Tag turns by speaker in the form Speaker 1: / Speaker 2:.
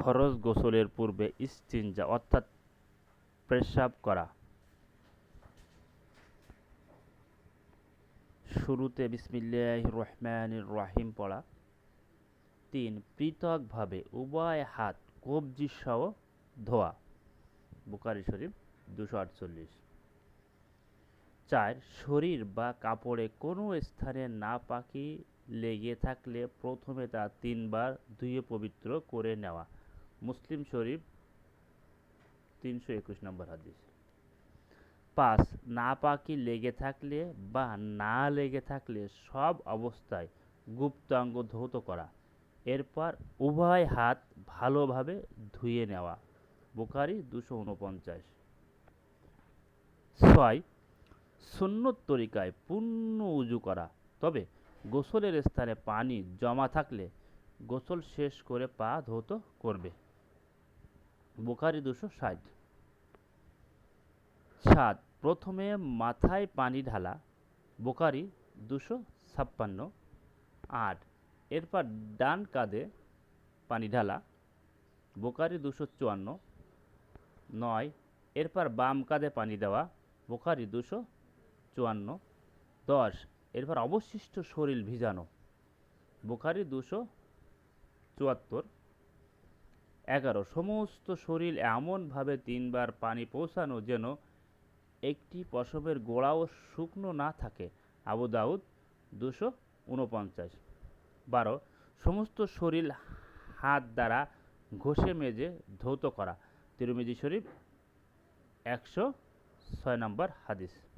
Speaker 1: ফরজ গোসলের পূর্বে ইস্তিনজা অর্থাৎ পেশাব করা। শুরুতে বিসমিল্লাহির রহমানির রহিম পড়া। ৩. পৃথকভাবে উভয় হাত কবজি সহ ধোয়া। বুখারী শরীফ ২৪৮। ৪. শরীর বা কাপড়ে কোনো স্থানে নাপাকি লেগে থাকলে প্রথমে তা ৩ বার ধুয়ে পবিত্র করে নেওয়া। মুসলিম শরীফ ৩২১ নম্বর হাদিস। ৫. নাপাকি লেগে থাকলে বা না লেগে থাকলে সব অবস্থায় গুপ্তাঙ্গ ধৌত করা, এরপর উভয় হাত ভালোভাবে ধুয়ে নেওয়া। বুখারী ২৪৯। ৬. সুন্নত তরিকায় পূর্ণ উযু করা, তবে গোসলের স্থানে পানি জমা থাকলে গোসল শেষ করে পা ধৌত করবে। বুখারী ২৬০। ৭. প্রথমে মাথায় পানি ঢালা। বুখারী ২৫৬। ৮. এরপর ডান কাঁধে পানি ঢালা। বুখারী ২৫৪। ৯. এরপর বাম কাঁধে পানি দেওয়া। বুখারী ২৫৪। ১০. এরপর অবশিষ্ট শরীর ভিজানো। বুখারী ২৭৪। ১১. সমস্ত শরীর এমনভাবে ৩ বার পানি পৌঁছানো যেন একটি পশমের গোড়াও শুকনো না থাকে। আবু দাউদ ২৪৯। ১২. সমস্ত শরীর হাত দ্বারা ঘষে মেজে ধৌত করা। তিরমিজি শরীফ ১০৬ নম্বর হাদিস।